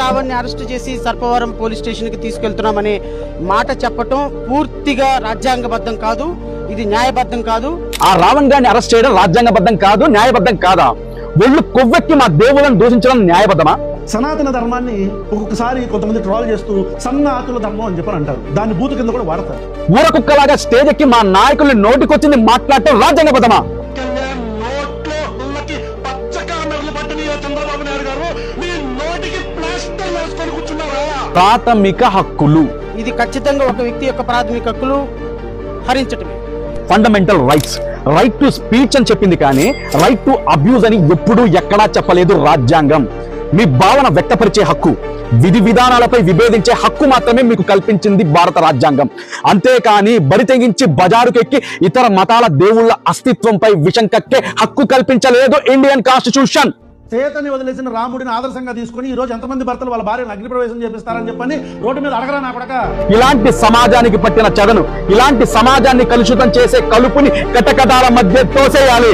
రావణ్ని arrest చేసి Sarpavaram police స్టేషన్కి తీసుకెళ్తున్నామనే మాట చెప్పటం పూర్తిగా రాజ్యాంగబద్ధం కాదు, ఇది న్యాయబద్ధం కాదు. ఆ రావణ్ గారిని అరెస్ట్ చేయడం రాజ్యాంగబద్ధం కాదు, న్యాయబద్ధం కాదా? ఒళ్ళు కొవ్వెక్కి మా దేవులను దూషించడం న్యాయబద్ధమా? సనాతన ధర్మాన్ని ఒక్కొక్కసారి కొంతమంది ట్రోల్ చేస్తూ సన్నాతుల ధర్మం అని చెప్పని అంటారు. దాన్ని బూతు కింద కూడా వాడతారు. ఊరకుక్కలాగా స్టేజ్ ఎక్కి మా నాయకుల్ని నోటికొచ్చింది మాట్లాడటం రాజ్యాంగబద్ధమా? ప్రాథమిక హక్కులు, ఇది ఖచ్చితంగా ఒక వ్యక్తి యొక్క ప్రాథమిక హక్కులు హరించటమే. Fundamental rights. Right to speech అని చెప్పింది కానీ రైట్ టు అబ్యూజ్ అని ఎప్పుడూ ఎక్కడా చెప్పలేదు రాజ్యాంగం. మీ భావన వ్యక్తపరిచే హక్కు, విధి విధానాలపై విభేదించే హక్కు మాత్రమే మీకు కల్పించింది భారత రాజ్యాంగం. అంతేకాని బరి తెగించి బజారుకెక్కి ఇతర మతాల దేవుళ్ళ అస్తిత్వంపై విషం కక్కే హక్కు కల్పించలేదు ఇండియన్ కాన్స్టిట్యూషన్. చేతని వదిలేసిన రాముడిని ఆదర్శంగా తీసుకుని ఈ రోజు ఎంతమంది భర్తలు వాళ్ళ భార్యను అగ్నిప్రవేశం చేపిస్తారని చెప్పని రోడ్డు మీద అడగరా నా కొడక. ఇలాంటి సమాజానికి పట్టిన చెదను, ఇలాంటి సమాజాన్ని కలుషితం చేసే కలుపుని కటకటాల మధ్య తోసేయాలి.